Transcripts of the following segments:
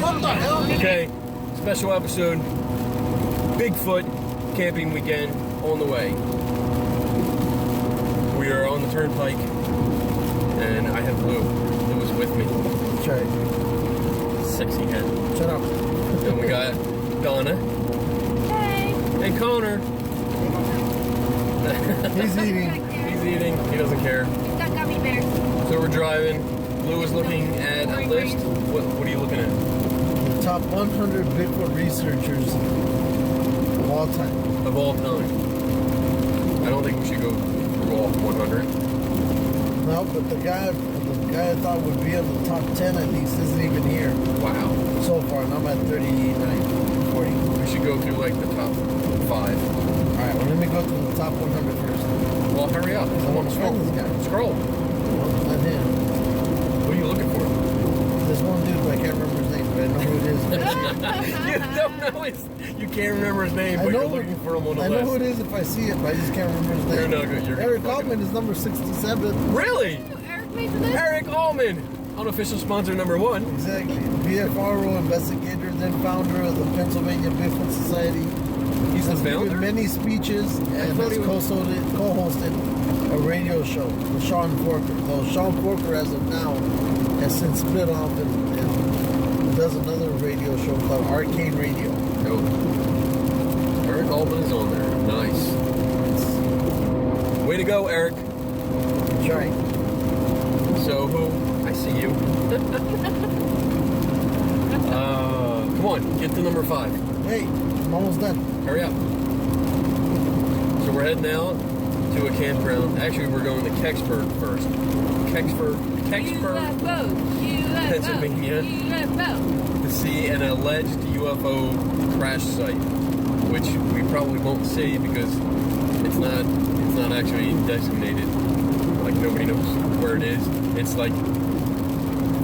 What the hell? Okay, special episode, Bigfoot Camping Weekend on the way. We are on the turnpike, and I have Lou. Lou is with me. That's right. Sexy head. Shut up. And we got Donna. Hey. And Connor. He's eating. He's eating. He doesn't care. He's got gummy bears. So we're driving. Lou is looking at a list. What are you looking at? The top 100 Bigfoot researchers of all time. Of all time. I don't think we should go through all 100. No, but the guy I thought would be on the top 10 at least isn't even here Wow. so far, and I'm at 39, 40. We should go through like the top 5. All right, well, let me go to the top 100 first. Well, hurry up. I want to Scroll. find this guy. Scroll. Not him. What are you looking for? This one dude, but I can't remember his name, but I know who it is. You don't know his. You can't remember his name, but you're looking for him on the I list. know who it is if I see it, but I just can't remember his name. You're not good. Eric Altman is number 67. Really? Eric made the list? Eric Allman, unofficial sponsor number 1. Exactly. BFRO investigator, then founder of the Pennsylvania Bigfoot Society. He's the Has founder? given many speeches and thought has he was- co-hosted a radio show with Sean Corker. Though Sean Corker, as of now, has since split off and does another radio show called Arcane Radio. Oh. Eric Allman is on there. Nice. Way to go, Eric. That's right. So who? I see you. Come on, get to number 5. Hey, I'm almost done. Hurry up. So we're heading out to a campground. Actually, we're going to Kecksburg first. Kecksburg, UFO. Pennsylvania. UFO. To see an alleged UFO crash site, which we probably won't see because it's not actually designated. Like nobody knows where it is. It's like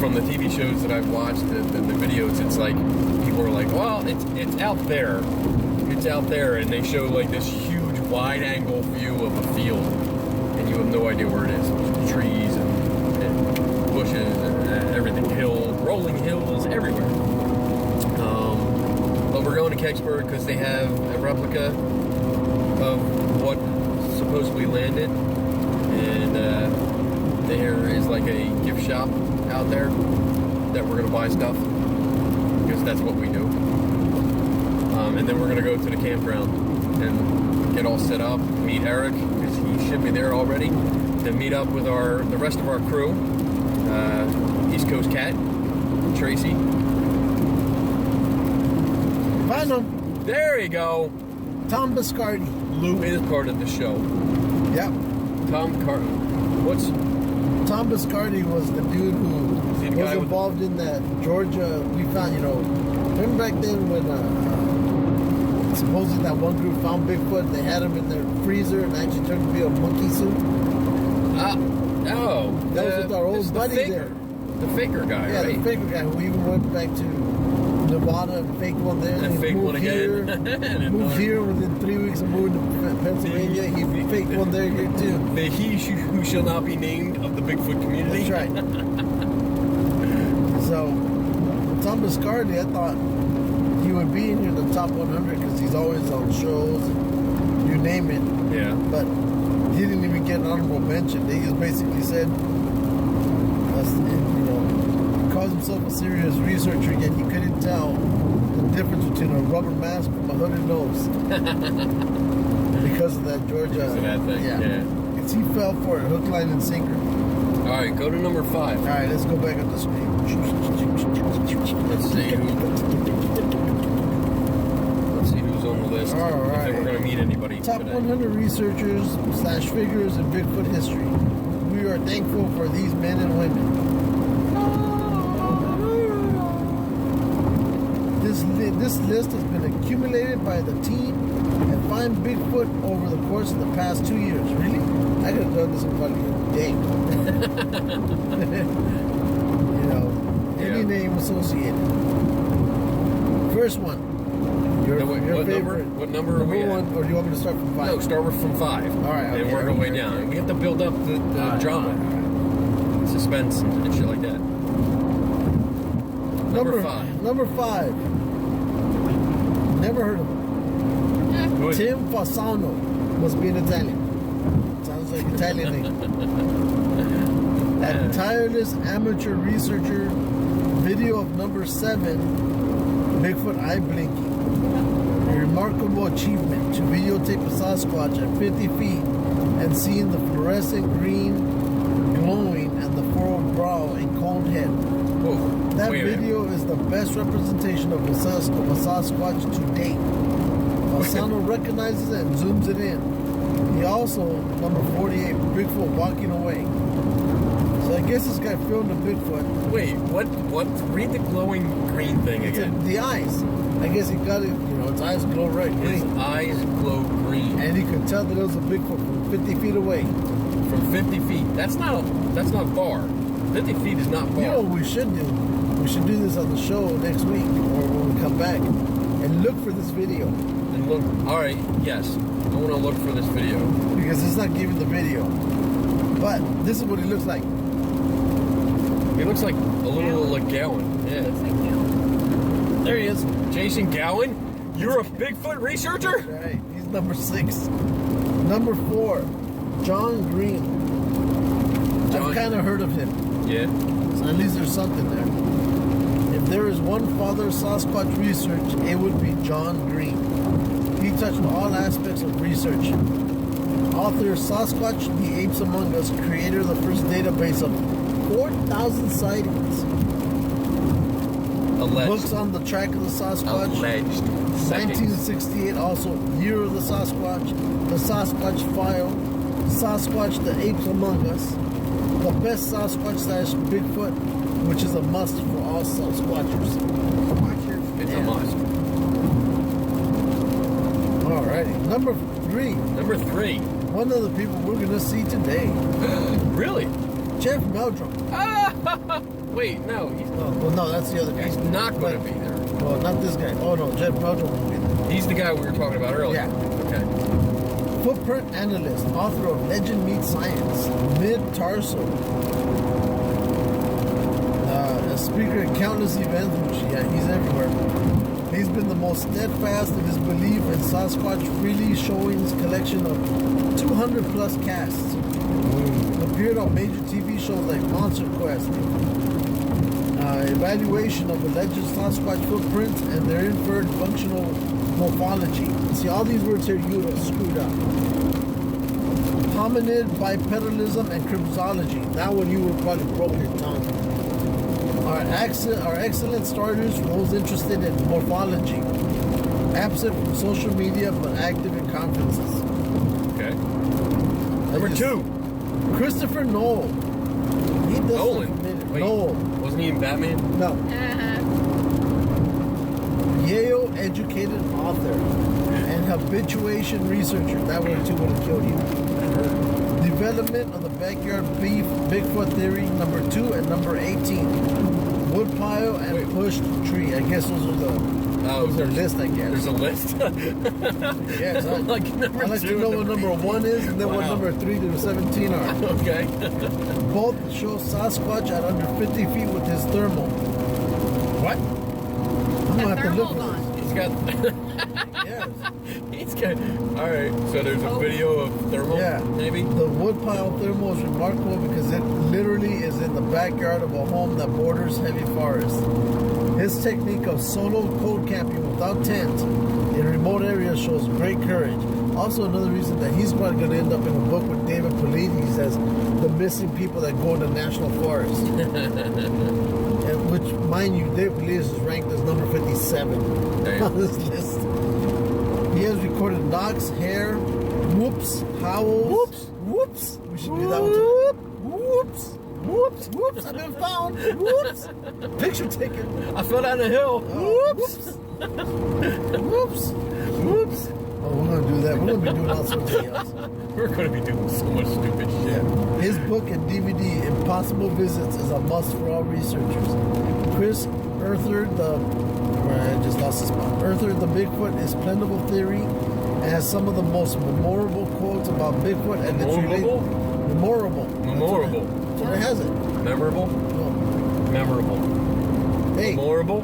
from the TV shows that I've watched, the videos. It's like people are like, well, it's out there. It's out there, and they show like this huge wide-angle view of a field, and you have no idea where it is. There's trees and bushes and everything, rolling hills everywhere. But we're going to Kecksburg because they have a replica of what supposedly landed, and there is like a gift shop out there that we're going to buy stuff because that's what we do. And then we're going to go to the campground and get all set up, meet Eric, because he should be there already, then meet up with the rest of our crew, East Coast Cat, Tracy. Find him. There you go. Tom Biscardi. Lou is part of the show. Yep. Tom Tom Biscardi was the dude who he the was guy with involved in that Georgia. We found, remember back then when supposedly that one group found Bigfoot, they had him in their freezer and actually turned to be a monkey suit. that was with our old buddy there. The faker guy, Yeah, right? the faker guy who even went back to Nevada and faked one there. And he faked moved one again. here, moved here within 3 weeks of moving to Pennsylvania. He faked one there here too. The he who shall not be named of the Bigfoot community. That's right. So, Tom Biscardi, I thought he would be in here the top 100 because he's always on shows, you name it. Yeah. But he didn't even get an honorable mention. They just basically said, he calls himself a serious researcher, yet he couldn't tell the difference between a rubber mask from a hooded nose. Because of that Georgia. Because of that thing, yeah. Because he fell for it, hook, line, and sinker. All right, go to number 5. All right, let's go back up the screen. Let's see who's on the list. All right. If we're going to meet anybody Top today. 100 researchers / figures in Bigfoot history. We are thankful for these men and women. This list has been accumulated by the team and find Bigfoot over the course of the past 2 years. Really? I could have done this in probably a day. Any name associated. First one. Your favorite. What number are we at? One, or do you want me to start from 5? No, start from 5. All right. And work our way down. We have to build up the drama, suspense, and shit like that. Number 5. Number 5. Never heard of him. Who is it? Tim Fasano. Must be an Italian. Sounds like Italian name. A tireless amateur researcher. Video of number 7. Bigfoot eye blinking. A remarkable achievement to videotape a Sasquatch at 50 feet and seeing the fluorescent green glowing and the furrowed brow and coned head. Whoa. That Wait a minute. video is the best representation of a Sasquatch to date. Fasano recognizes it and zooms it in. He also, number 48, Bigfoot walking away. So I guess this guy filmed a Bigfoot. Wait, what? Read the glowing green thing It's again. the eyes. I guess he got it, its eyes glow red His green. eyes glow green And he could tell that it was a Bigfoot from 50 feet away. from 50 feet. That's not far. 50 feet is not far. You know what we should do? We should do this on the show next week or when we come back and look for this video. And look, all right, yes, I want to look for this video. Because it's not giving the video. But this is what he looks like. He looks like a little like Gowan. Yeah. Looks like you. There he is. Jason Gowan, you're a Bigfoot researcher? Right. He's number 6. Number 4, John Green. I've kind of heard of him. Yeah. So at least there's something there. If there is one father of Sasquatch research, it would be John Green. He touched all aspects of research. Author of Sasquatch, The Apes Among Us, creator of the first database of 4,000 sightings. Alleged. Books on the track of the Sasquatch. Alleged. Sightings. 1968, also Year of the Sasquatch, The Sasquatch File, Sasquatch, The Apes Among Us, The Best Sasquatch / Bigfoot, which is a must for all Sasquatchers. It's Yeah. a must. Alrighty, number 3. Number 3. One of the people we're gonna see today, Really? Jeff Meldrum. Wait, no, Oh, well, no, that's the other guy. he's not going to be there. Well, not this guy. Oh no, Jeff Meldrum will be there. He's the guy we were talking about earlier. Yeah. Okay. Footprint analyst, author of Legend Meets Science, Mid-Tarsal. A speaker at countless events, which, he's everywhere. He's been the most steadfast in his belief in Sasquatch, freely showing his collection of 200 plus casts. Appeared on major TV shows like Monster Quest, evaluation of alleged Sasquatch footprints and their inferred functional morphology. See, all these words here you are screwed up. Hominid bipedalism and cryptology. That one you would probably broke your tongue. Our excellent starters, those interested in morphology. Absent from social media but active in conferences. Okay. Number 2. Christopher Nolan. He does Nolan. Wait, Nolan. wasn't he in Batman? No. Uh-huh. Yale educated author and habituation researcher. That one too would have killed you. Development of the backyard Bigfoot theory, number 2 and number 18. Woodpile and pushed tree. I guess those are the list, I guess. There's a list. Yes, I Like number like to 2 know and what number 1 is and then what Wow. number 3 to 17 are. Okay. Both show Sasquatch at under 50 feet with his thermal. What? I'm gonna have to look Thermal's for on. He's got. this. Yes. He's got. All right. So there's a Oh. video of thermal. Yeah. Maybe. The woodpile thermal is remarkable because it literally is in the backyard of a home that borders heavy forest. His technique of solo cold camping without tent in remote areas shows great courage. Also, another reason that he's probably going to end up in a book with David Paulides as the missing people that go into national forests. And which, mind you, David Paulides is ranked as number 57 Damn. on this list. He has recorded knocks, hair, whoops, howls. Whoops. We should do that one too. Whoops. Whoops. Whoops. I've been found. Whoops. Picture taken. I fell down a hill. Whoops. Whoops. Whoops. Oh, we're going to do that. We're going to be doing all sorts of else. We're going to be doing so much stupid shit. Yeah. His book and DVD, Impossible Visits, is a must for all researchers. Chris Earther, I just lost his spot. Earther, the Bigfoot is plentiful theory and has some of the most memorable quotes about Bigfoot and its Memorable? Memorable. Memorable. So it has it. Memorable. No. Memorable. Hey, Memorable.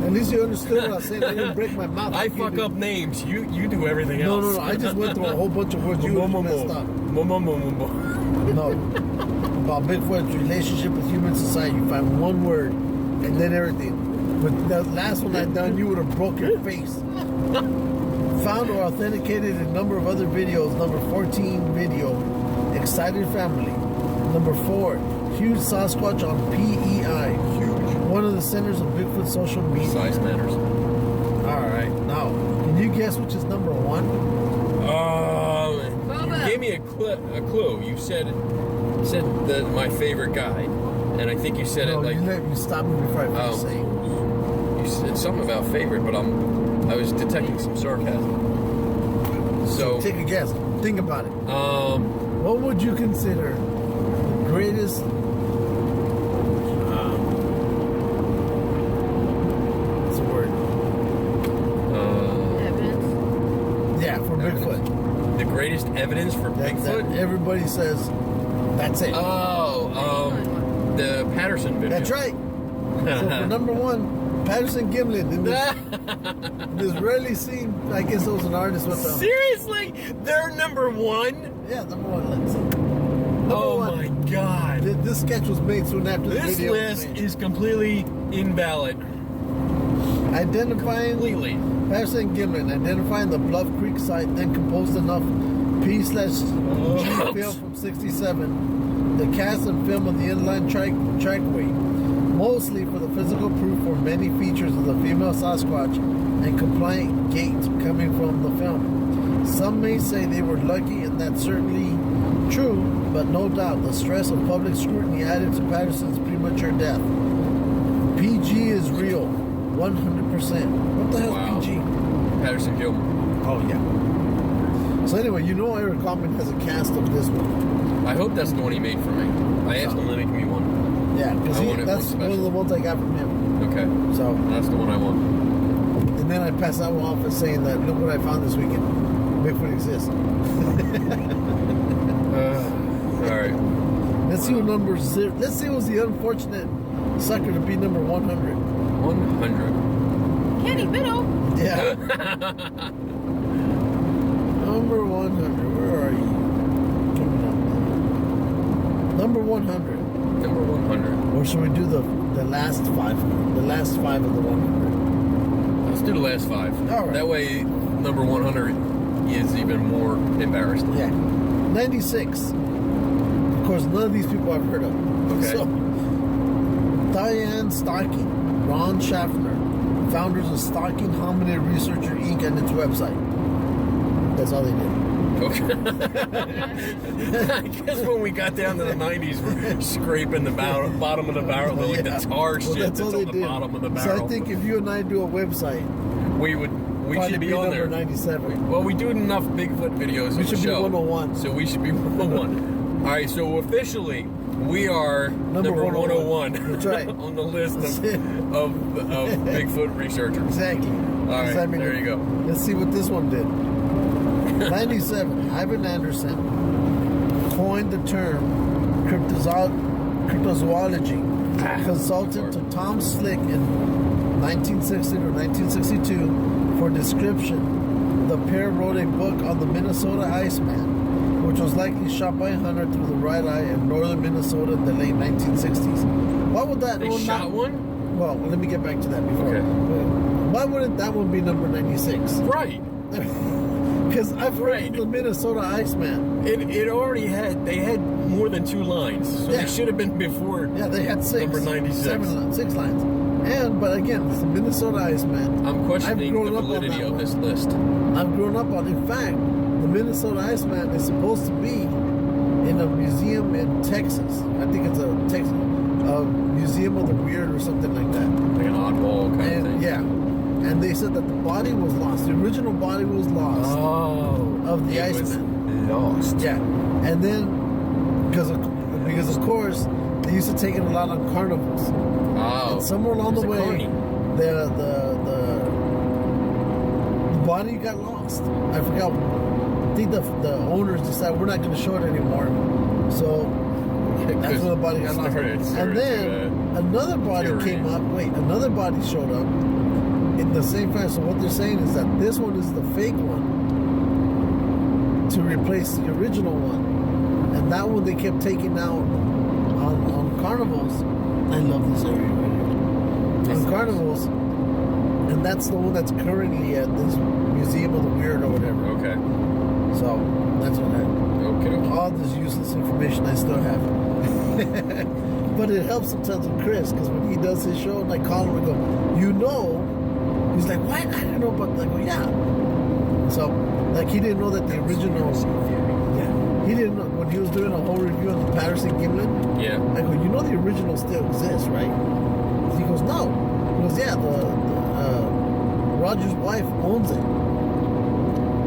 at least you understood what I was saying. I didn't break my mouth. I like you fuck did. up names. You do everything No, else. no, no. I just went through a whole bunch of words you messed up. No. About Bigfoot's relationship with human society. You find one word and then everything. But the last one I done, you would have broke your face. Found or authenticated a number of other videos. Number 14 video, excited family. Number 4, huge Sasquatch on PEI. Huge. One of the centers of Bigfoot social media. Size matters. All right, now can you guess which is number 1? You gave me a clue. You said that my favorite guy, and I think you said No, it like you stop me before I finish saying. you said something about favorite, but I was detecting some sarcasm. So Take a guess. Think about it. um, What would you consider the greatest? What's the word? Evidence. Yeah, for Bigfoot. the greatest evidence for That Bigfoot. everybody says that's it. The Patterson video. That's right. So for number 1, Patterson Gimlin in this rarely seen. I guess it was an artist with them. Seriously, they're number 1. Yeah, number 1. Let's see. Number Oh 1. my god! This sketch was made soon after the This video. list is completely invalid. Identifying Completely. Patterson Gimlin, identifying the Bluff Creek site, then composed enough P/G film from '67, the cast and film of the inline trackway, mostly for the physical proof for many features of the female Sasquatch and compliant gait coming from the film. Some may say they were lucky, and that's certainly true, but no doubt the stress of public scrutiny added to Patterson's premature death. PG is real, 100%. What the hell's Wow. PG? Patterson Gilmore. Oh, yeah. So anyway, you know Eric Kaufman has a cast of this one. I hope that's the one he made for me. I asked him to make me one. Yeah, because I wanted that's one one of the special. ones I got from him. Okay. So, That's the one I want. and then I passed that one off as saying that, look what I found this weekend. Bigfoot exists. Alright. Let's see what number 0. Let's see who's the unfortunate sucker to be number 100. 100. Kenny Biddle. Yeah. Number 100. Where are you? Coming up. Number 100. Number 100. Or should we do the last 5? The last 5 of the 100. Let's do the last 5. All right. That way, number 100 is even more embarrassed. Yeah. 96. Of course, none of these people I've heard of. Okay. So, Diane Stocking, Ron Schaffner, founders of Stocking Hominid Researcher Inc. and its website. That's all they did. Okay. I guess when we got down to the 90s, we're scraping the bottom of the barrel, like the tar shit that's all on they the did. bottom of the So barrel. I think if you and I do a website, we probably should be on number there. 97. Well, we do enough Bigfoot videos on We the should be show. 101. So we should be 101. All right, so officially, we are number 101 That's right. on the list That's of, it. of Bigfoot researchers. Exactly. All right, there you go. Let's see what this one did. 97. Ivan Anderson coined the term cryptozoology, consultant to Tom Slick in 1960 or 1962 for description. The pair wrote a book on the Minnesota Iceman, which was likely shot by a hunter through the right eye in northern Minnesota in the late 1960s. Why would that They one shot not? one? Well, let me get back to that before. Okay. Why wouldn't that one be number 96? Right. Because I've heard of the Minnesota Iceman. It already they had more than 2 lines, so Yeah. they should have been before. Yeah, they had 6. Number 96. 6 lines. But again, it's the Minnesota Iceman. I'm questioning the grown up on validity that of one. this list. I've grown up on. In fact, the Minnesota Iceman is supposed to be in a museum in Texas. I think it's a museum of the weird or something like that. Like an oddball kind of And thing. yeah, and they said that the body was lost. The original body was lost of the it was Iceman. lost. Yeah, and then because of course they used to take it a lot on carnivals. Oh. And somewhere along the There's a way, carny. the body got lost. I forgot. I think the owners decided we're not going to show it anymore. So That's when the body got lost. And then another body came up. Wait, another body showed up in the same fashion. So what they're saying is that this one is the fake one to replace the original one. And that one they kept taking out on carnivals. I love this area right here. On carnivals. And that's the one that's currently at this Museum of the Weird or whatever. Okay. So that's what happened. Okay. All this useless information I still have. But it helps sometimes with Chris, because when he does his show and I call him and go, he's like, what? I don't know about that. I go, yeah. So, like, he didn't know that the original, he didn't know, when he was doing a whole review on the Patterson Gimlin, I go, the original still exists, right? He goes, no. He goes, yeah, Roger's wife owns it.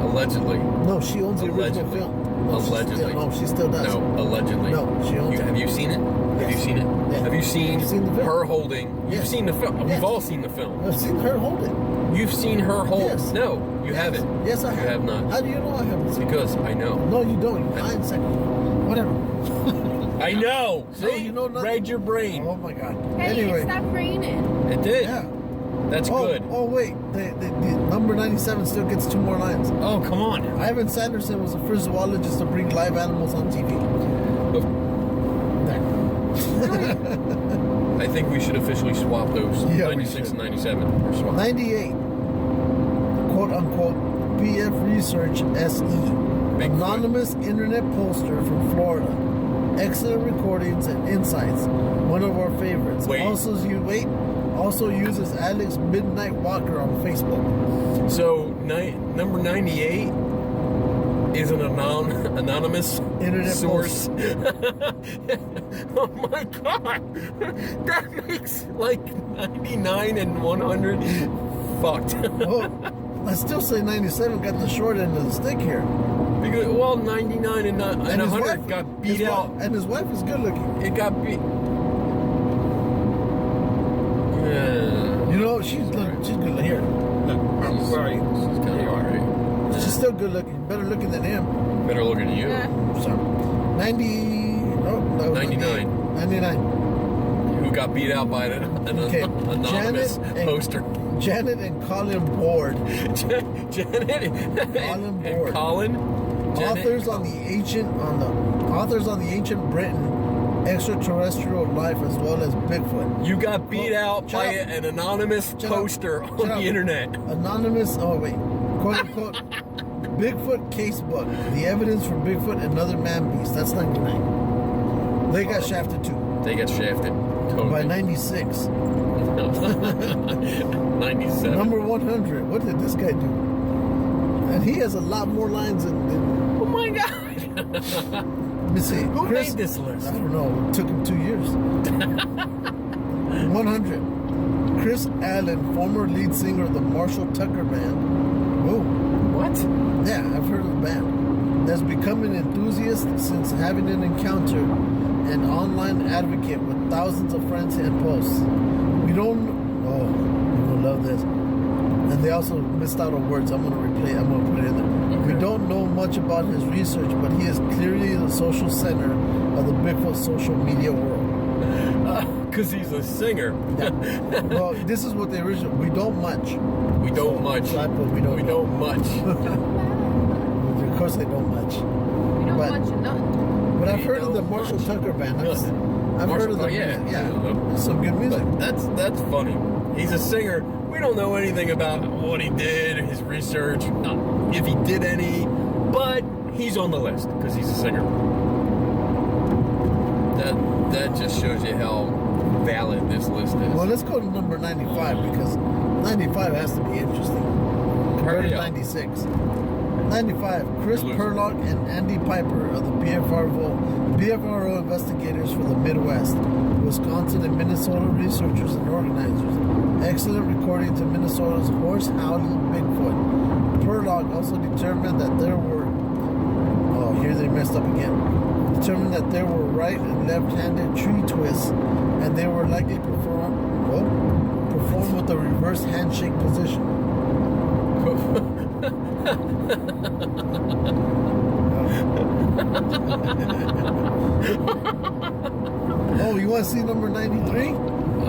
Allegedly. No, she owns the original film. No, Allegedly. She still does. No, allegedly. No, she owns it. Have you seen it? Yes. Have you seen it? Yeah. Have you seen the film? her holding? Yes. You've seen the film. Yes. We've all seen the film. I've seen her hold it. You've seen her hold. Yes. No, you haven't. Yes, I have. You have not. How do you know I haven't seen it? Because I know. No, you don't. You lying second. Whatever. I know. No, you know nothing. Read your brain. Oh my God. Hey, Anyway. it stopped raining. It did. Yeah. That's good. Oh, wait. The number 97 still gets 2 more lines. Oh, come on. Ivan Sanderson was the first zoologist to bring live animals on TV. I think we should officially swap those. Yeah, 96 and 97. Or swap. 98. Quote unquote BF Research SE. Bigfoot. Anonymous internet poster from Florida. Excellent recordings and insights. One of our favorites. Wait. Also uses Alex Midnight Walker on Facebook. So, number 98 is an anonymous internet source. Oh my God. That makes like 99 and 100 fucked. Well, I still say 97 got the short end of the stick here. Because, 99 and 100 got beat out. And his wife is good looking. It got beat. She's good looking. Here. I'm sorry. She's kind of alright. She's still good looking. Better looking than him. Better looking than you. Sorry. 99. 99. Who got beat out by an anonymous poster. Janet and Colin Board. Janet Colin Board. And Colin. Authors on the ancient Britain extraterrestrial life as well as Bigfoot. You got beat out by an anonymous poster on the internet. Anonymous, quote unquote, Bigfoot casebook. The evidence for Bigfoot and other man beasts. That's 99. They got shafted too. They got shafted. Totally. By 96. 97. Number 100. What did this guy do? And he has a lot more lines than oh my God. Let me see. Who made this list? I don't know. It took him 2 years. 100. Chris Allen, former lead singer of the Marshall Tucker Band. Whoa. What? Yeah, I've heard of the band. Has become an enthusiast since having an encounter, an online advocate with thousands of friends and posts. We don't. Oh, you'll love this. And they also missed out on words. I'm going to replay. I'm going to put it in there. Okay. We don't know much about his research, but he is clearly the social center of the Bigfoot social media world. Because he's a singer. Yeah. Well, this is what the original. We don't much. We don't much. So I put we don't. We don't much. Of course, they don't much. We don't But- much of nothing. But I've heard of the Marshall Tucker Band. I've heard of the some good music. But that's funny. He's a singer. We don't know anything about what he did, his research, if he did any, but he's on the list because he's a singer. That just shows you how valid this list is. Well, let's go to number 95 because 95 has to be interesting compared to 96. 95, Chris Perlock and Andy Piper of the BFRO investigators for the Midwest, Wisconsin, and Minnesota researchers and organizers. Excellent recordings of Minnesota's horse howling Bigfoot. Perlock also determined that there were, here they messed up again, determined that there were right and left-handed tree twists, and they were likely to perform with a reverse handshake position. Oh, you want to see number 93?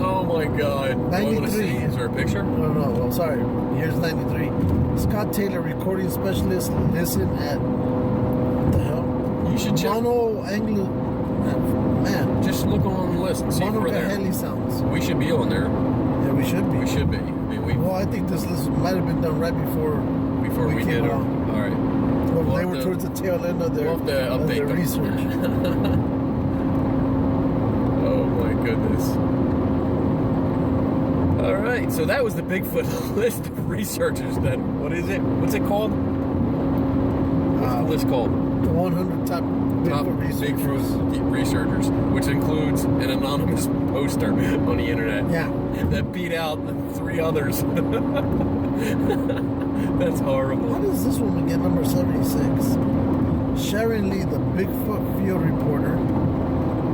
Oh my God. 93. Is there a picture? No. Well, sorry. Here's 93. Scott Taylor, recording specialist. Listen at what the hell? You should check. Mono Anglo. Man. Just look on the list and see if Mono we're there. Kaheli sounds. We should be on there. Yeah, we should be. We should be. I mean, Well, I think this list might have been done right before we came did it. All along. right. Well, We'll they have were to- towards the tail end of their, we'll have to of update their them. research. Oh my goodness. All right, so that was the Bigfoot list of researchers then. What is it? What's it called? What's the list called? The 100 top Bigfoot researchers. Bigfoot researchers, which includes an anonymous poster on the internet. Yeah. That beat out 3 others. That's horrible. How does this woman get number 76? Sharon Lee, the Bigfoot field reporter,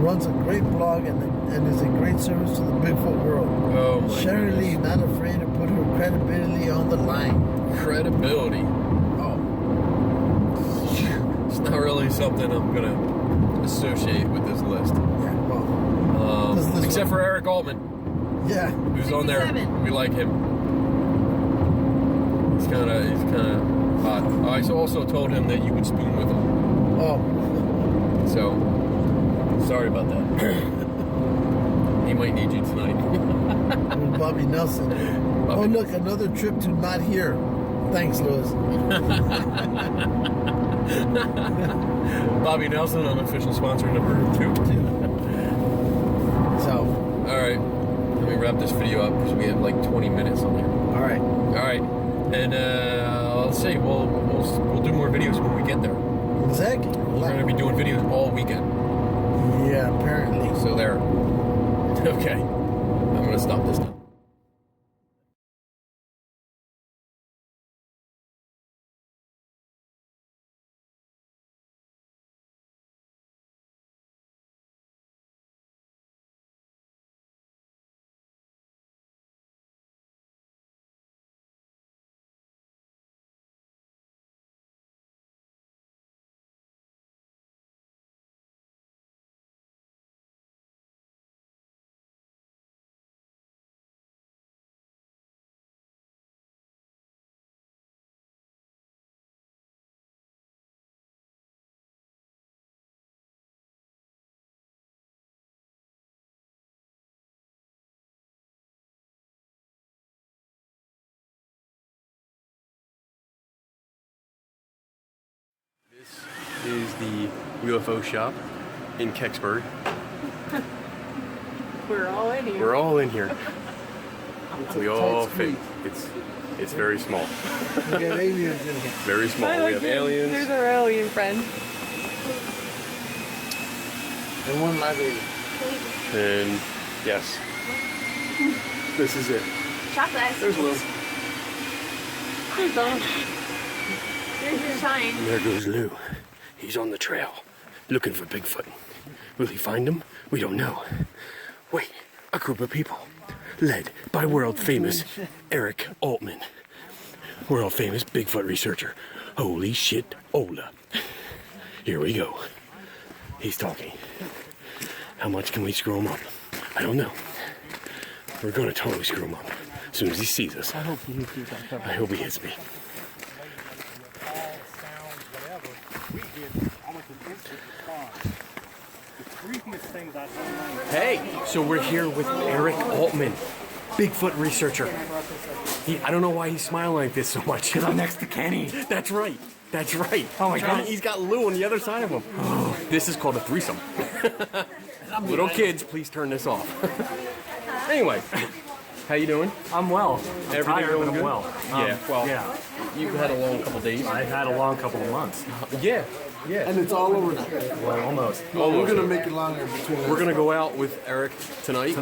runs a great blog and is a great service to the Bigfoot world. Oh my Sharon goodness. Lee, not afraid to put her credibility on the line. Credibility. Oh. It's not really something I'm going to associate with this list. Yeah, well. This list Except for Eric Altman, Yeah. who's on there. 67. We like him. He's kind of hot. I also told him that you would spoon with him. Oh. So, sorry about that. He might need you tonight. With Bobby Nelson. Oh, look, another trip to not here. Thanks, Louis. Bobby Nelson, unofficial sponsor number 2. So, All right, let me wrap this video up because we have like 20 minutes on here. all right. All right, and let's see. We'll do more videos when we get there. Exactly. We're going to be doing videos all weekend. Yeah, apparently. So there. Okay, I'm going to stop this now. This is the UFO shop in Kecksburg. We're all in here. We're all in here. We all fit. It's very small. We got aliens in here. Very small. We have There's aliens. our alien friend. And one live alien. And yes. This is it. Chocolate. There's Lou. There's Dawn. There's your sign. And there goes Lou. He's on the trail, looking for Bigfoot. Will he find him? We don't know. Wait, a group of people, led by world-famous Eric Altman. World-famous Bigfoot researcher. Holy shit, Ola. Here we go. He's talking. How much can we screw him up? I don't know. We're gonna totally screw him up as soon as he sees us. I hope he hits me. Hey, so we're here with Eric Altman, Bigfoot researcher. I don't know why he's smiling like this so much. Because I'm next to Kenny. That's right. That's right. Oh my God. He's got Lou on the other side of him. Oh, this is called a threesome. Little kids, please turn this off. Anyway, how you doing? I'm well. I'm Everything tired, going but I'm good? well. Yeah, well, yeah. You've had a long couple days. I've had a long couple of months. Yeah. And it's all over now. Well, almost. We're going to make it longer between us. We're gonna go out with Eric tonight.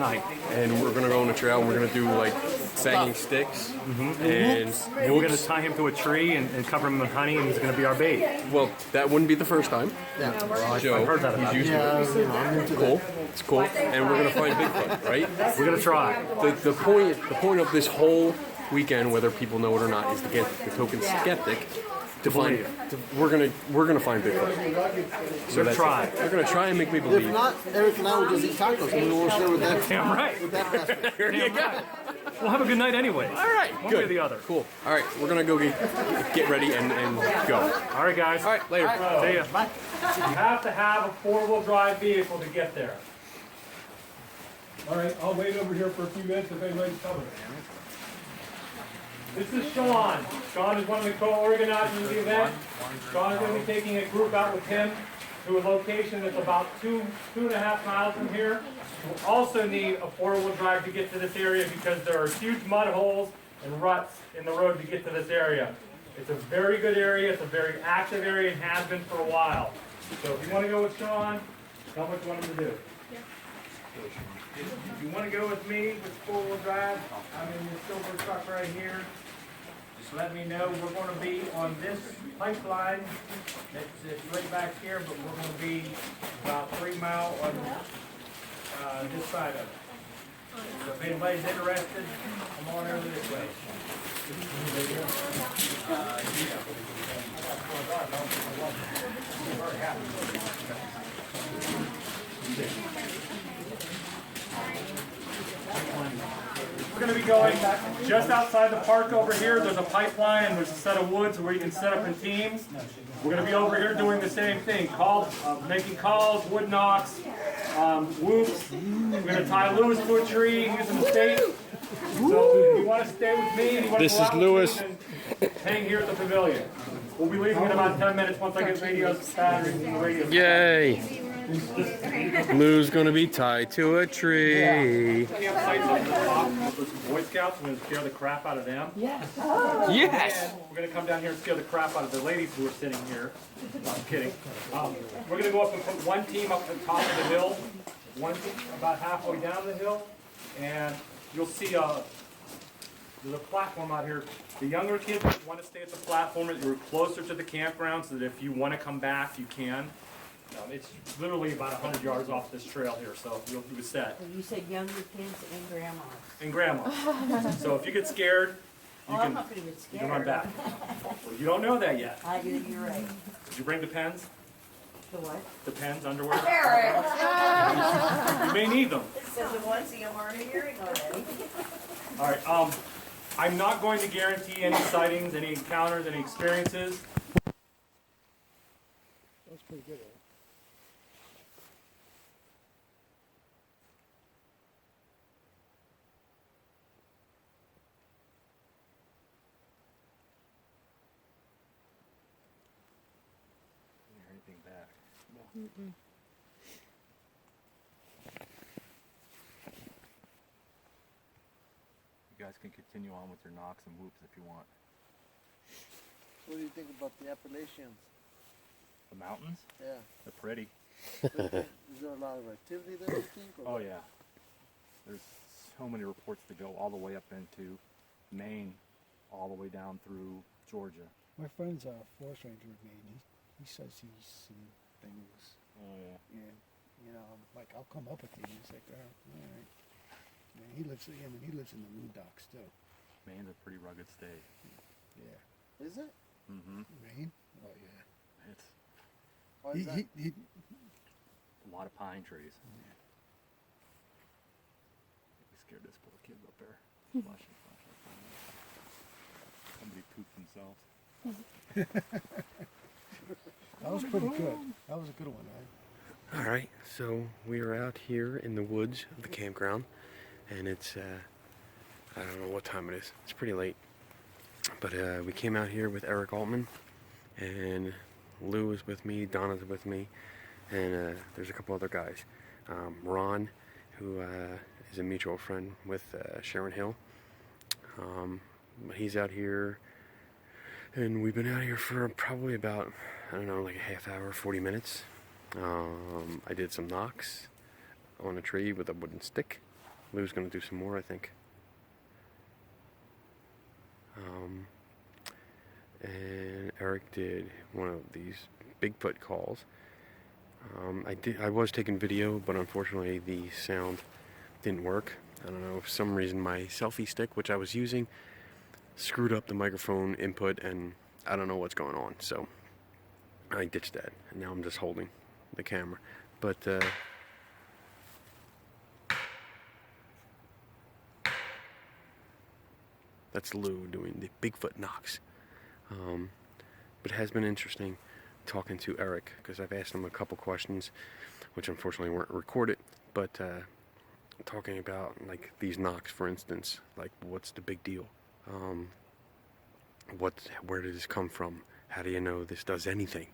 And we're gonna go on a trail and we're gonna do like sagging sticks. And And we're going to tie him to a tree and cover him with honey, and he's going to be our bait. well, that wouldn't be the first time. Yeah. Joe, I've heard that about he's you. used to it. I'm into Cool. that. It's cool. And we're gonna find Bigfoot, right? We're going to try. The point of this whole weekend, whether people know it or not, is to get the token skeptic we're gonna find Bigfoot. So We're try. They're gonna try and make me If believe. not, Eric and I will just eat tacos and we won't share with that. Damn right. With that aspect. There you go. We'll have a good night anyway. All right, One good. way or the other. Cool. All right, we're gonna go get ready and go. All right, guys. All right, later. See ya. Bye. You have to have a four-wheel drive vehicle to get there. All right, I'll wait over here for a few minutes if anybody's coming. This is Sean. Sean is one of the co-organizers of the event. Sean is going to be taking a group out with him to a location that's about 2.5 miles from here. We'll also need a four-wheel drive to get to this area because there are huge mud holes and ruts in the road to get to this area. It's a very good area. It's a very active area and has been for a while. So if you want to go with Sean, tell me what you want him to do. If you want to go with me with four-wheel drive, I'm in this silver truck right here. Just let me know. We're going to be on this pipeline. It's right back here, but we're going to be about 3 miles on this side of it. So if anybody's interested, come on over this way. We're going to be going just outside the park over here. There's a pipeline and there's a set of woods where you can set up in teams. We're going to be over here doing the same thing, making calls, wood knocks, whoops. We're going to tie Lewis to a tree using the stake. So if you want to stay with me and you want to go out with me, then hang here at the pavilion. We'll be leaving in about 10 minutes once I get radios, batteries, and the radio. Yay! Lou's gonna be tied to a tree. We have sites up at the top. There's some Boy Scouts. We're going to scare the crap out of them. Yes! And we're going to come down here and scare the crap out of the ladies who are sitting here. No, I'm kidding. We're going to go up and put one team up at the top of the hill, one team about halfway down the hill, and you'll see there's a platform out here. The younger kids want to stay at the platform. You're closer to the campground so that if you want to come back, you can. It's literally about 100 yards off this trail here, so you'll be set. You said younger kids and grandmas. And grandma. So if you get scared, you I'm can, not gonna get you scared. can run back. Well, you don't know that yet. You're right. Did you bring the pens? The what? The pens, underwear? Eric! You may need them. So the onesie I'm already hearing already. All right. I'm not going to guarantee any sightings, any encounters, any experiences. That's pretty good, Eric. Anything back? You guys can continue on with your knocks and whoops if you want. What do you think about the Appalachians? The mountains? Yeah. They're pretty. Is there a lot of activity there, you think? Oh yeah. There's so many reports to go all the way up into Maine, all the way down through Georgia. My friend's a forest ranger with me, and he says he's seen things. Oh yeah. And, you know, I'm like, I'll come up with you. And he's like, all right. Man, he lives in the boondocks, too. Maine's a pretty rugged state. Yeah. Is it? Mm-hmm. Maine? Oh, yeah. It's Why is that? He, a lot of pine trees. Yeah. We scared this poor kid up there. Flashing. Somebody pooped themselves. that was pretty good. That was a good one, right? All right, so we are out here in the woods of the campground, and it's, I don't know what time it is. It's pretty late. But we came out here with Eric Altman, and Lou is with me, Donna's with me, and there's a couple other guys. Ron, who is a mutual friend with Sharon Hill. He's out here, and we've been out here for probably about, I don't know, like a half hour, 40 minutes. I did some knocks on a tree with a wooden stick. Lou's gonna do some more, I think. And Eric did one of these Bigfoot calls. I was taking video, but unfortunately the sound didn't work. I don't know, for some reason my selfie stick, which I was using, screwed up the microphone input, and I don't know what's going on, so I ditched that, and now I'm just holding the camera. But that's Lou doing the Bigfoot knocks. But it has been interesting talking to Eric, because I've asked him a couple questions, which unfortunately weren't recorded, but talking about like these knocks, for instance, like what's the big deal? Where did this come from? How do you know this does anything?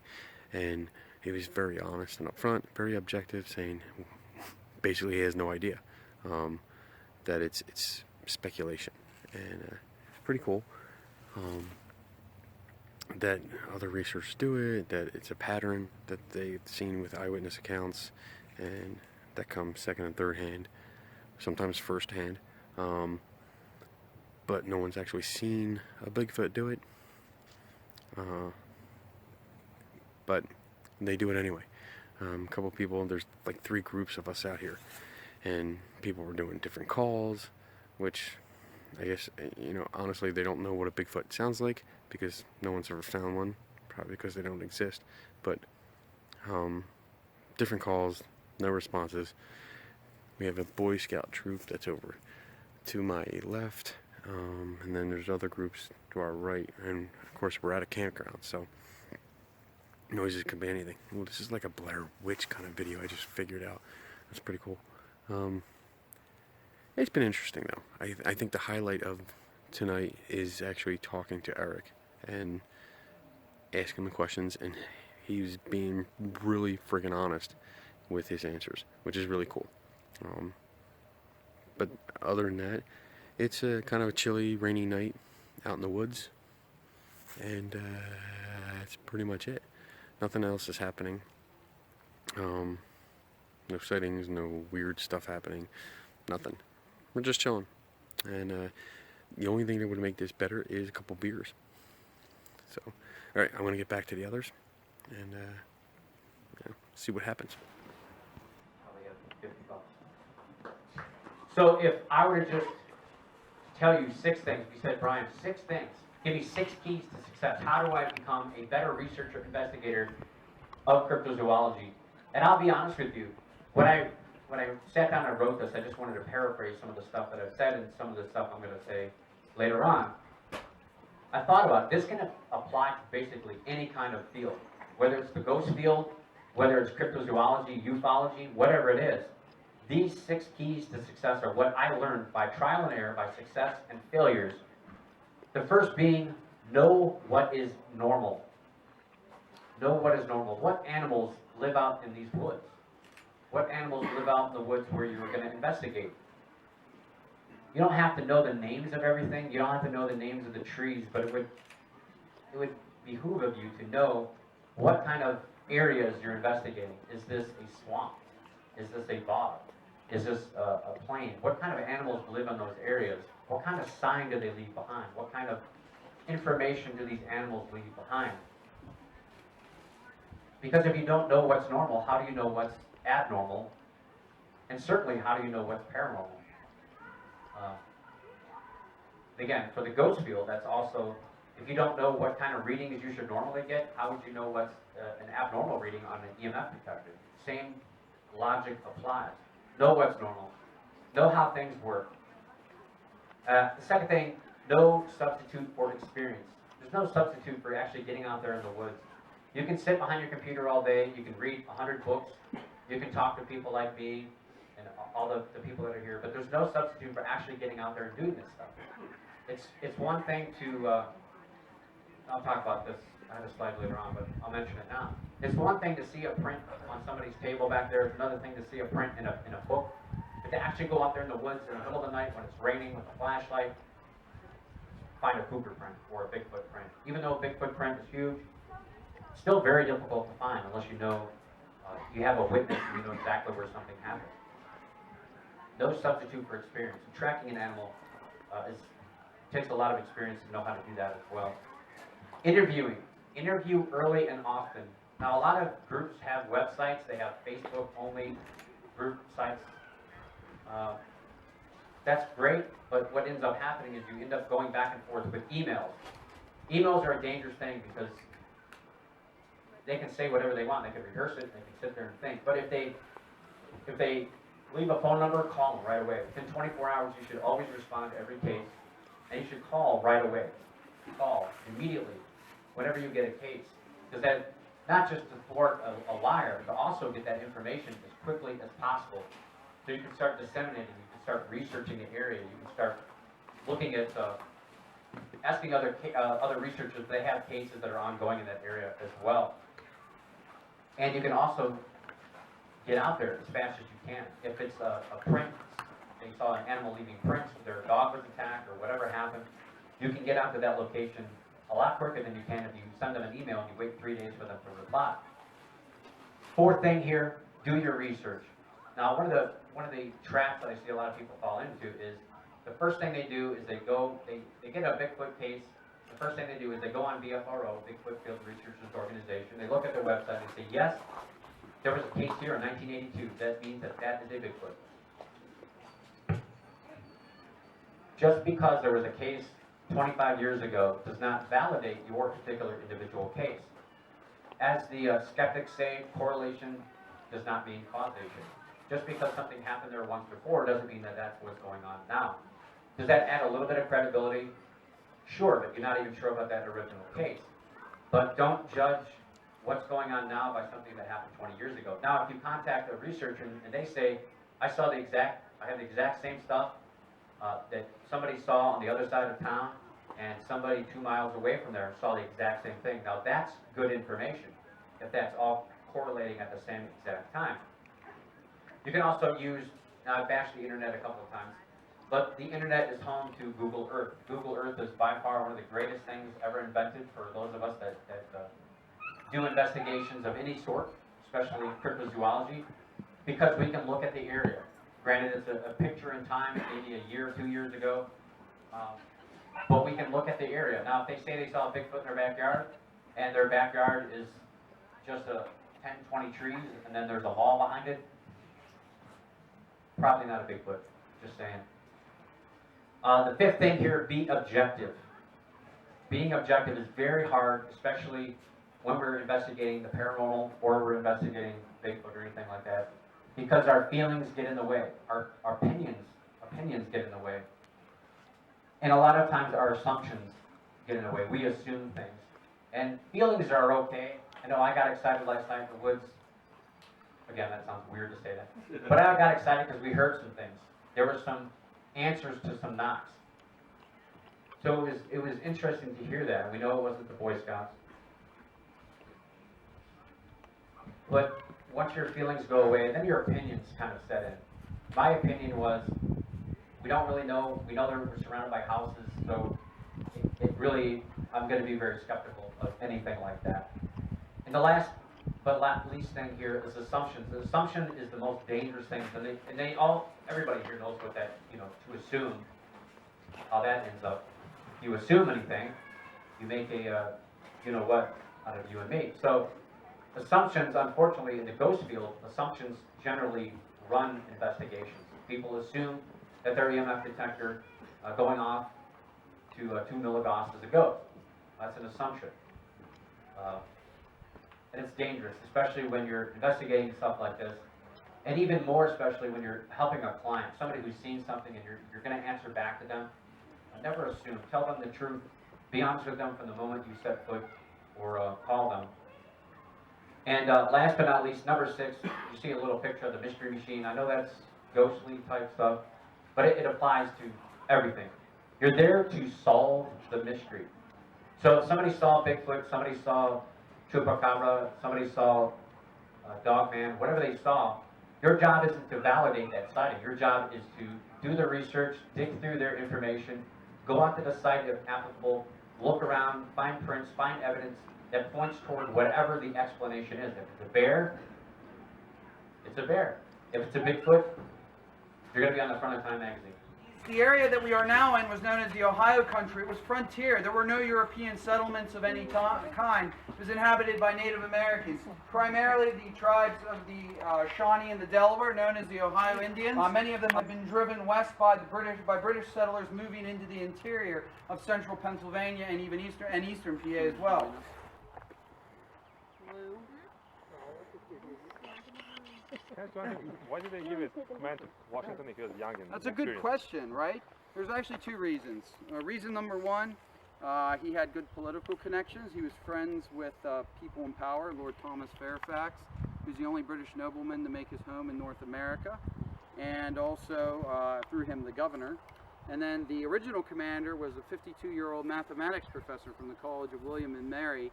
And he was very honest and upfront, very objective, saying basically he has no idea, that it's speculation, and pretty cool. That other researchers do it, that it's a pattern that they've seen with eyewitness accounts, and that comes second and third hand, sometimes first hand, but no one's actually seen a Bigfoot do it, but they do it anyway. A couple people, there's like 3 groups of us out here, and people were doing different calls, which I guess, honestly, they don't know what a Bigfoot sounds like, because no one's ever found one, probably because they don't exist. But different calls, no responses. We have a Boy Scout troop that's over to my left, and then there's other groups to our right, and of course we're at a campground, so noises could be anything. Well, this is like a Blair Witch kind of video I just figured out. That's pretty cool. It's been interesting though. I think the highlight of tonight is actually talking to Eric and asking the questions, and he's being really friggin' honest with his answers, which is really cool. But other than that, it's a kind of a chilly, rainy night out in the woods, and that's pretty much it. Nothing else is happening. No sightings, no weird stuff happening, nothing. We're just chilling, and the only thing that would make this better is a couple beers. So, all right, I'm gonna get back to the others and see what happens. So if I were to just tell you 6 things, you said, Brian, 6 things. Give me 6 keys to success. How do I become a better researcher, investigator of cryptozoology? And I'll be honest with you, when I sat down and wrote this, I just wanted to paraphrase some of the stuff that I've said and some of the stuff I'm going to say later on. I thought about it. This can apply to basically any kind of field, whether it's the ghost field, whether it's cryptozoology, ufology, whatever it is. These 6 keys to success are what I learned by trial and error, by success and failures. The first being, know what is normal. Know what is normal. What animals live out in these woods? What animals live out in the woods where you're going to investigate? You don't have to know the names of everything. You don't have to know the names of the trees, but it would behoove of you to know what kind of areas you're investigating. Is this a swamp? Is this a bog? Is this a plain? What kind of animals live in those areas? What kind of sign do they leave behind? What kind of information do these animals leave behind? Because if you don't know what's normal, how do you know what's abnormal? And certainly, how do you know what's paranormal? Again, for the ghost field, that's also, if you don't know what kind of readings you should normally get, how would you know what's an abnormal reading on an EMF detector? Same logic applies. Know what's normal. Know how things work. The second thing, no substitute for experience. There's no substitute for actually getting out there in the woods. You can sit behind your computer all day. You can read 100 books. You can talk to people like me and all the people that are here. But there's no substitute for actually getting out there and doing this stuff. It's one thing to, I'll talk about this, I have a slide later on, but I'll mention it now. It's one thing to see a print on somebody's table back there. It's another thing to see a print in a book. But to actually go out there in the woods in the middle of the night when it's raining with a flashlight, find a cougar print or a Bigfoot print. Even though a Bigfoot print is huge, it's still very difficult to find unless you know, you have a witness and you know exactly where something happened. No substitute for experience. And tracking an animal takes a lot of experience to know how to do that as well. Interviewing. Interview early and often. Now, a lot of groups have websites. They have Facebook-only group sites. That's great, but what ends up happening is you end up going back and forth with emails. Emails are a dangerous thing because they can say whatever they want. They can rehearse it. They can sit there and think. But if they leave a phone number, call them right away. Within 24 hours, you should always respond to every case, and you should call right away. Call immediately whenever you get a case, because that not just to thwart a liar, but also get that information as quickly as possible, so you can start disseminating. You can start researching the area. You can start looking at asking other researchers if they have cases that are ongoing in that area as well. And you can also get out there as fast as you can. If it's a print, they saw an animal leaving prints, if their dog was attacked or whatever happened, you can get out to that location a lot quicker than you can if you send them an email and you wait 3 days for them to reply. Fourth thing here, do your research. Now, one of the traps that I see a lot of people fall into is the first thing they do is they get a Bigfoot case. The first thing they do is they go on BFRO, Bigfoot Field Researchers Organization. They look at their website and say, yes, there was a case here in 1982. That means that that is a Bigfoot. Just because there was a case 25 years ago does not validate your particular individual case. As the skeptics say, correlation does not mean causation. Just because something happened there once before doesn't mean that that's what's going on now. Does that add a little bit of credibility? Sure, but you're not even sure about that original case. But don't judge what's going on now by something that happened 20 years ago. Now, if you contact a researcher and they say, I have the exact same stuff that somebody saw on the other side of town, and somebody 2 miles away from there saw the exact same thing. Now, that's good information, if that's all correlating at the same exact time. You can also use, now I've bashed the internet a couple of times, but the internet is home to Google Earth. Google Earth is by far one of the greatest things ever invented for those of us that do investigations of any sort, especially cryptozoology, because we can look at the area. Granted, it's a picture in time, maybe a year or 2 years ago, but we can look at the area. Now, if they say they saw a Bigfoot in their backyard, and their backyard is just 10, 20 trees, and then there's a wall behind it, probably not a Bigfoot, just saying. The fifth thing here, be objective. Being objective is very hard, especially when we're investigating the paranormal or we're investigating Bigfoot or anything like that, because our feelings get in the way. Our opinions get in the way. And a lot of times our assumptions get in the way. We assume things. And feelings are okay. I know I got excited last night in the woods. Again, that sounds weird to say that. But I got excited because we heard some things. There were some answers to some knocks. So it was interesting to hear that. We know it wasn't the Boy Scouts. But once your feelings go away, then your opinions kind of set in. My opinion was, we don't really know. We know they're surrounded by houses, so it really, I'm going to be very skeptical of anything like that. And the last but not least thing here is assumptions. The assumption is the most dangerous thing, and everybody here knows what that, to assume, how that ends up. If you assume anything, you make a, what, out of you and me. So assumptions, unfortunately, in the ghost field, assumptions generally run investigations. People assume that their EMF detector going off to 2 milligauss is a ghost. That's an assumption. And it's dangerous, especially when you're investigating stuff like this, and even more especially when you're helping a client, somebody who's seen something and you're going to answer back to them. Never assume. Tell them the truth. Be honest with them from the moment you set foot or call them. And last but not least, number 6, you see a little picture of the mystery machine. I know that's ghostly type stuff, but it applies to everything. You're there to solve the mystery. So if somebody saw Bigfoot, somebody saw Chupacabra, somebody saw Dogman, whatever they saw, your job isn't to validate that sighting. Your job is to do the research, dig through their information, go out to the site if applicable, look around, find prints, find evidence that points toward whatever the explanation is. If it's a bear, it's a bear. If it's a Bigfoot, you're going to be on the front of Time magazine. The area that we are now in was known as the Ohio country. It was frontier. There were no European settlements of any kind. It was inhabited by Native Americans, primarily the tribes of the Shawnee and the Delaware, known as the Ohio Indians. Many of them have been driven west by British settlers moving into the interior of central Pennsylvania and even eastern PA as well. Why did they give it command to Washington if he was young and That's a good question, right? There's actually two reasons. Reason number one, he had good political connections. He was friends with people in power, Lord Thomas Fairfax, who's the only British nobleman to make his home in North America, and also through him the governor. And then the original commander was a 52-year-old mathematics professor from the College of William and Mary,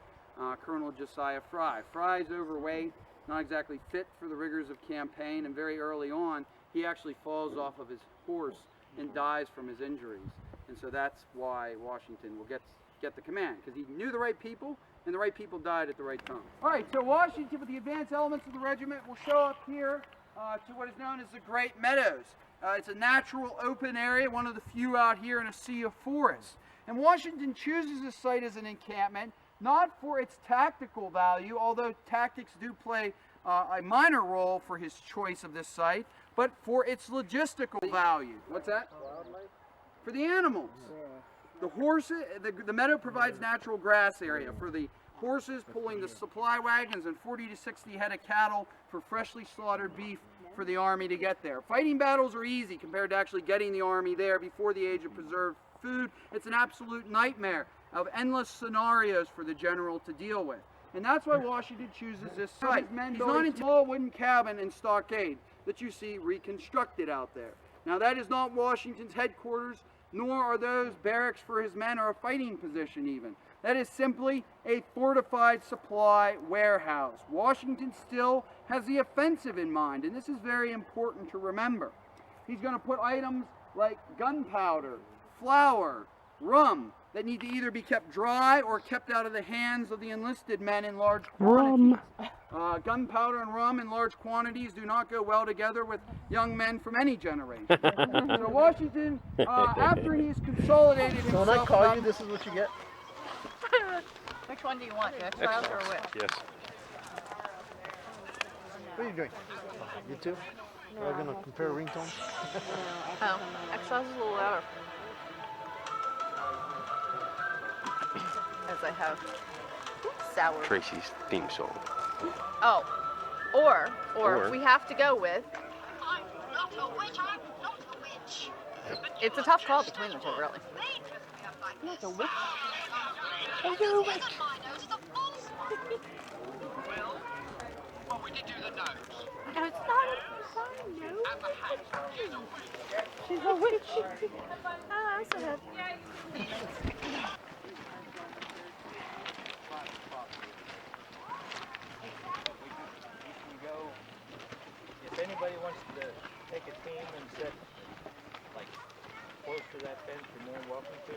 Colonel Josiah Fry. Fry's overweight, not exactly fit for the rigors of campaign, and very early on he actually falls off of his horse and dies from his injuries. And so that's why Washington will get the command, because he knew the right people and the right people died at the right time. All right, so Washington with the advanced elements of the regiment will show up here to what is known as the Great Meadows. It's a natural open area, one of the few out here in a sea of forest. And Washington chooses this site as an encampment not for its tactical value, although tactics do play a minor role for his choice of this site, but for its logistical value. What's that? For the animals. The horses, the meadow provides natural grass area for the horses pulling the supply wagons and 40 to 60 head of cattle for freshly slaughtered beef for the army to get there. Fighting battles are easy compared to actually getting the army there before the age of preserved food. It's an absolute nightmare of endless scenarios for the general to deal with. And that's why Washington chooses this site. He's not in a small wooden cabin and stockade that you see reconstructed out there. Now that is not Washington's headquarters, nor are those barracks for his men or a fighting position even. That is simply a fortified supply warehouse. Washington still has the offensive in mind, and this is very important to remember. He's going to put items like gunpowder, flour, rum, that need to either be kept dry or kept out of the hands of the enlisted men in large quantities. Gunpowder and rum in large quantities do not go well together with young men from any generation. So Washington, after he's consolidated himself... When I call you, this is what you get? Which one do you want, the extras or whip? Yes. What are you doing? You too? We're going to compare ringtones? Oh, extras is a little louder. As I have sour. Tracy's theme song. Oh, or if we have to go with. I'm not a witch, I'm not a witch. It's a tough call between the two, really. Not a witch. Are you a witch? My nose is a false one. Well, we did do the nose. No, it's not a nose. And the hat. She's a witch. She's a witch. I also have. If anybody wants to take a team and sit like close to that fence, you're more than welcome to.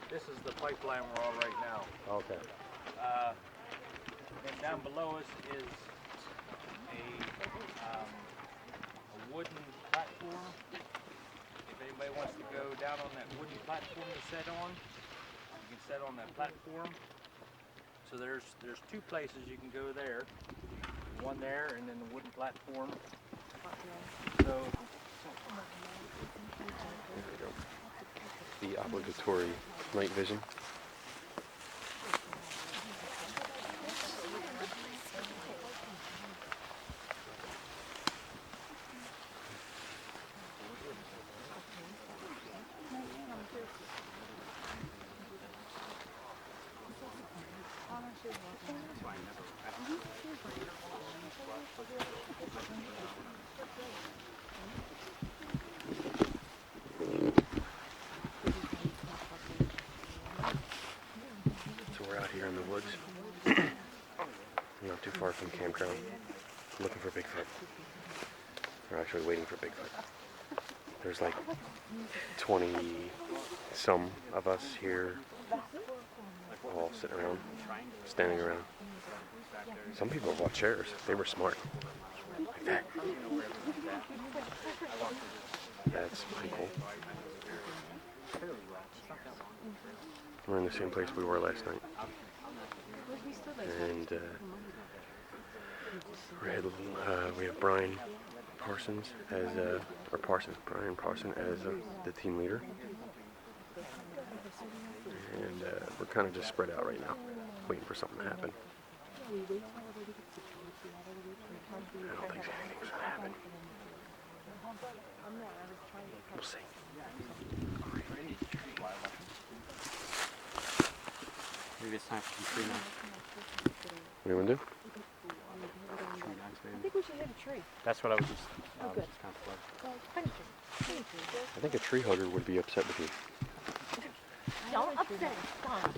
This is the pipeline we're on right now. Okay. And down below us is a wooden platform. If anybody wants to go down on that wooden platform to sit on, you can sit on that platform. So there's two places you can go there. One there and then the wooden platform. So There we go. The obligatory night vision. So we're out here in the woods, not too far from campground, looking for Bigfoot. We're actually waiting for Bigfoot. There's like 20 some of us here, all sitting around, standing around. Some people bought chairs. They were smart. Like that. That's Michael. We're in the same place we were last night. And we have Brian Parsons as, Brian Parson as the team leader. And we're kind of just spread out right now, waiting for something to happen. I don't think anything's gonna happen. We'll see. Maybe it's time for some tree nuts. What do you want to do? I think we should hit a tree. That's what I was just, Good. contemplating. Well, plant a tree. Plant a tree. I think a tree hugger would be upset with you. Don't upset him. Stop.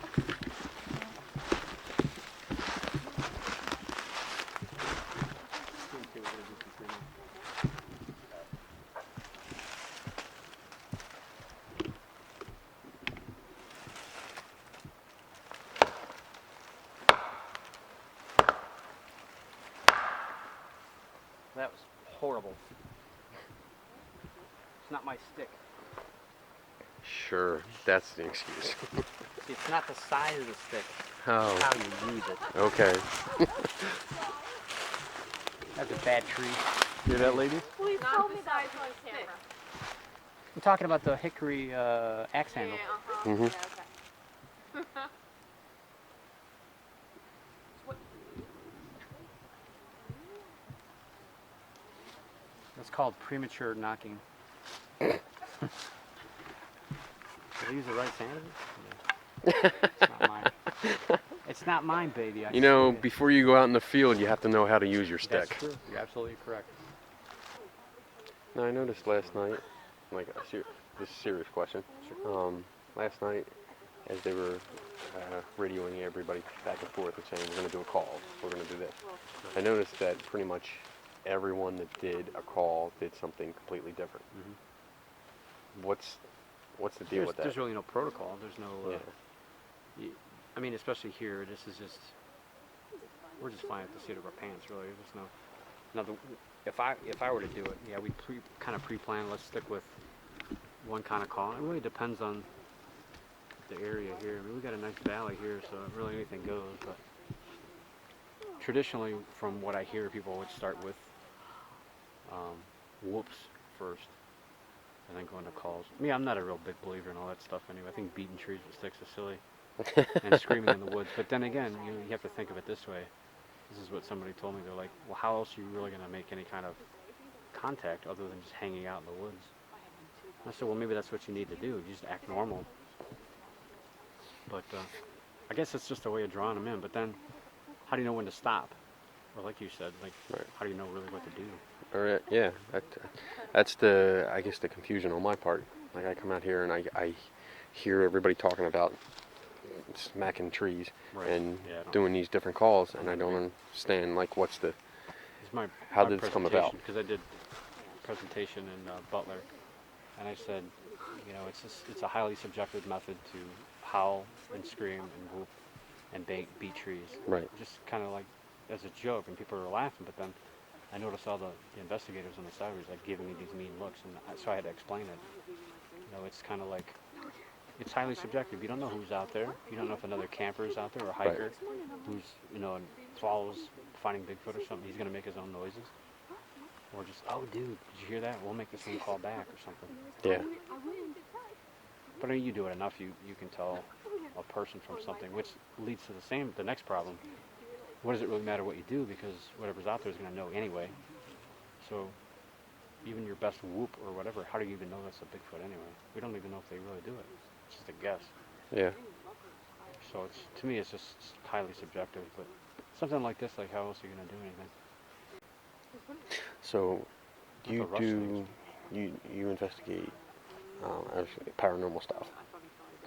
That was horrible. It's not my stick. Sure, that's the excuse. See, it's not the size of the stick. Oh. It's how you use it. Okay. That's a bad tree. Hear that, lady? Please tell me that on camera. I'm talking about the hickory axe handle. Mm-hmm. That's called premature knocking. Did I use the right sand? Yeah. It's not mine. It's not mine, baby. You know, before you go out in the field, you have to know how to use your stick. That's true. You're absolutely correct. Now, I noticed last night, like, this is a serious question. Last night, as they were radioing everybody back and forth and saying, we're going to do a call, we're going to do this, I noticed that pretty much everyone that did a call did something completely different. Mm-hmm. What's the deal with that? There's really no protocol. There's no. Yeah. I mean, especially here, this is just. We're just flying at the seat of our pants, really. There's no. If I were to do it, yeah, we'd kind of pre-plan. Let's stick with one kind of call. It really depends on the area here. I mean, we got a nice valley here, so really anything goes. But traditionally, from what I hear, people would start with whoops first, and then go into calls. Me, I'm not a real big believer in all that stuff anyway. I think beating trees with sticks is silly, and screaming in the woods. But then again, you have to think of it this way. This is what somebody told me. They're like, well, how else are you really going to make any kind of contact other than just hanging out in the woods? And I said, well, maybe that's what you need to do. You just act normal. But I guess it's just a way of drawing them in. But then, how do you know when to stop? Or like you said, like, Right. How do you know really what to do? Or, yeah, that's the, I guess, the confusion on my part. Like, I come out here and I hear everybody talking about smacking trees and doing these different calls, and I don't understand, like, what's the, how did this come about? Because I did a presentation in Butler, and I said, you know, it's a highly subjective method to howl and scream and whoop and beat trees. Right. Just kind of like as a joke, and people were laughing, but then I noticed all the investigators on the side were like giving me these mean looks, and so I had to explain it. You know, it's kind of like, it's highly subjective. You don't know who's out there. You don't know if another camper is out there or a hiker who's, you know, follows finding Bigfoot or something. He's going to make his own noises. Or just, oh, dude, did you hear that? We'll make this one call back or something. Yeah. But I mean, you do it enough, you can tell a person from something, which leads to the next problem. What does it really matter what you do? Because whatever's out there is going to know anyway. So even your best whoop or whatever, how do you even know that's a Bigfoot anyway? We don't even know if they really do it. It's just a guess. Yeah. So to me, it's just highly subjective. But something like this, like, how else are you going to do anything? So you investigate paranormal stuff.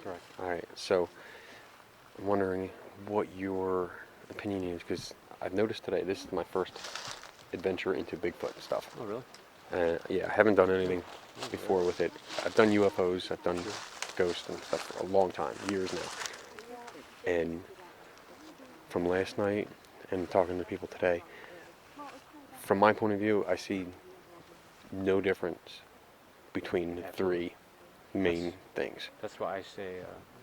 Correct. All right. So I'm wondering what your opinion is, because I've noticed today this is my first adventure into Bigfoot stuff. Oh, really? Yeah, I haven't done anything before with it. I've done UFOs, I've done ghosts and stuff for a long time, years now. And from last night and talking to people today, from my point of view, I see no difference between the three main things. That's why I say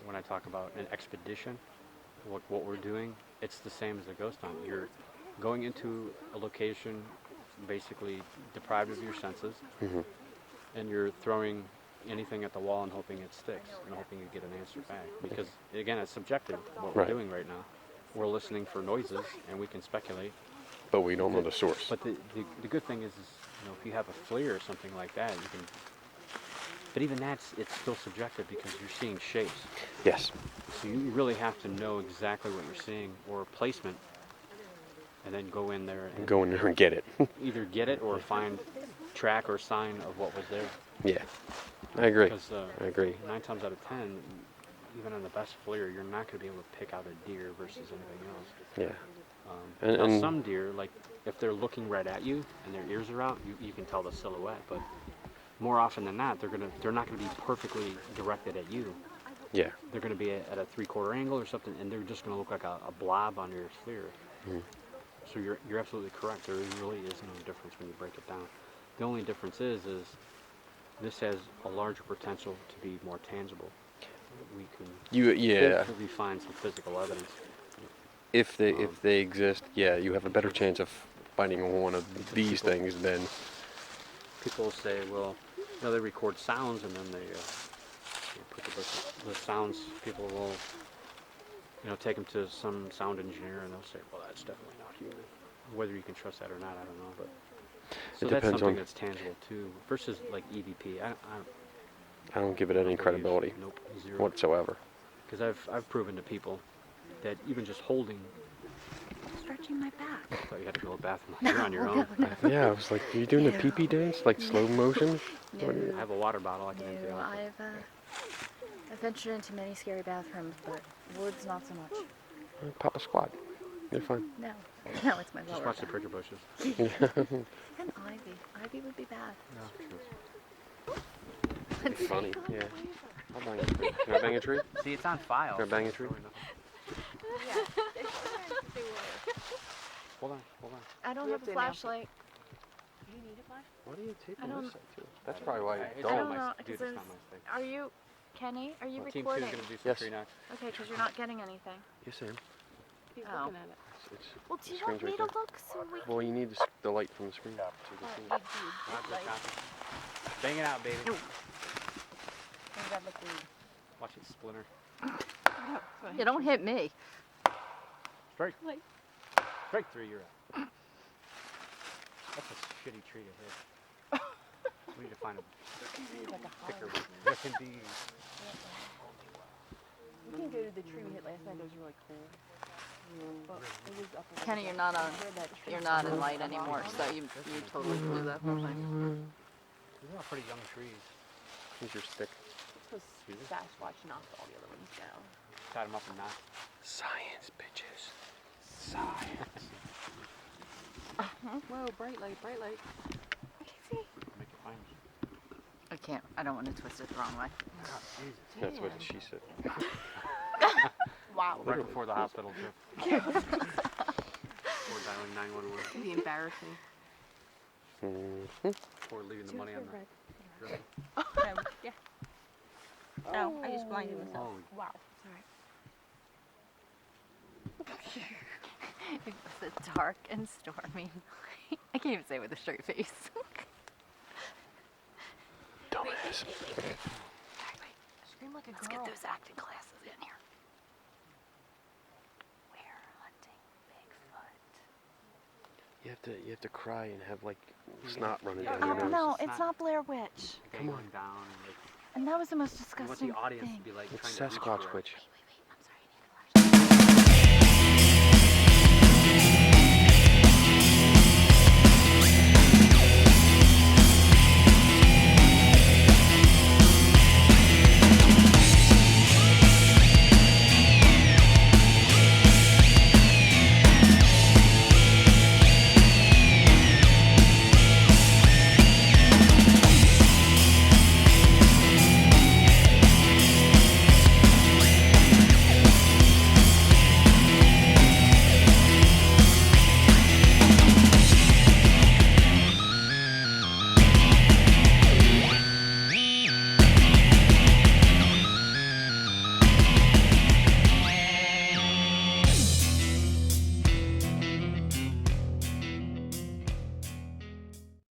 when I talk about an expedition, what we're doing, it's the same as a ghost hunt. You're going into a location basically deprived of your senses, and you're throwing anything at the wall and hoping it sticks and hoping you get an answer back. Because again, it's subjective what we're doing right now. We're listening for noises and we can speculate, but we don't know the source. But the good thing is you know, if you have a FLIR or something like that, you can. But even it's still subjective because you're seeing shapes. Yes. So you really have to know exactly what you're seeing or placement, and then go in there and get it. Either get it or find track or sign of what was there. Yeah, I agree. Because, I agree. 9 times out of 10, even on the best FLIR, you're not going to be able to pick out a deer versus anything else. Yeah. Now some deer, like if they're looking right at you and their ears are out, you can tell the silhouette. But more often than not, they're not going to be perfectly directed at you. Yeah. They're going to be at a 3/4 angle or something, and they're just going to look like a blob on your FLIR. So you're absolutely correct. There really is no difference when you break it down. The only difference is this has a larger potential to be more tangible. We can hopefully find some physical evidence. If they exist, yeah, you have a better chance of finding one of these things than. People say, well, you know, they record sounds and then they put the sounds. People will, you know, take them to some sound engineer and they'll say, well, that's definitely not human. Whether you can trust that or not, I don't know, but. So that's something that's tangible too, versus like EVP. I don't give it any credibility. Nope, zero. Whatsoever. Because I've proven to people that even just holding. Stretching my back. I thought you had to go to the bathroom. You're on your own. Yeah, I was like, are you doing the pee-pee dance, like slow motion? I have a water bottle. I can empty out. I've ventured into many scary bathrooms, but woods not so much. Pop a squat. You're fine. No, it's my lower Just watch the back. prickly bushes. And ivy. Ivy would be bad. It's funny. Yeah. I'll bang a tree. Can I bang a tree? See, it's on file. Can I bang a tree? Hold on. I don't have a flashlight. Do you need a flashlight? What are you taping I don't- this side to? That's probably why It's you I don't. don't know, Dude, because it's not my thing. are you, Kenny, are you Team 2 is recording? going to do some Yes. tree knocks. Okay, because you're not getting anything. Yes, I am. He's Oh. looking at it. It's Well, do you screen's want me right to there. look so we Well, you need the light from the screen. So you can see. Bang it out, baby. can grab the food? Watch it splinter. You don't hit me. Strike. Strike 3, you're out. That's a shitty tree to hit. We need to find a thicker one. That can be. We can go to the tree we hit last night. It was really cool. But it was up Kenny, you're not in light anymore, so you totally blew that whole thing. These are pretty young trees. Here's your stick. because Sasquatch knocked all the other ones down. Tied them up and knocked. Science, bitches. Science. Whoa, bright light, bright light. I can see. Make it fine. I can't. I don't want to twist it the wrong way. Oh, Jesus. That's what she said. Wow. Right before the hospital trip. Before dialing 911. It'd be embarrassing. Before leaving the money on the drum. Yeah. Oh, I just blinded myself. Oh. Wow. Sorry. It was a dark and stormy night. I can't even say it with a straight face. Dumbass. Scream like a girl. Let's get those acting classes in here. We're hunting Bigfoot. You have to cry and have like snot running down your Oh nose. no, it's not Blair Witch. Come on down and And that was the most I want disgusting the audience thing. to be like It's trying to reach for Sasquatch it. witch.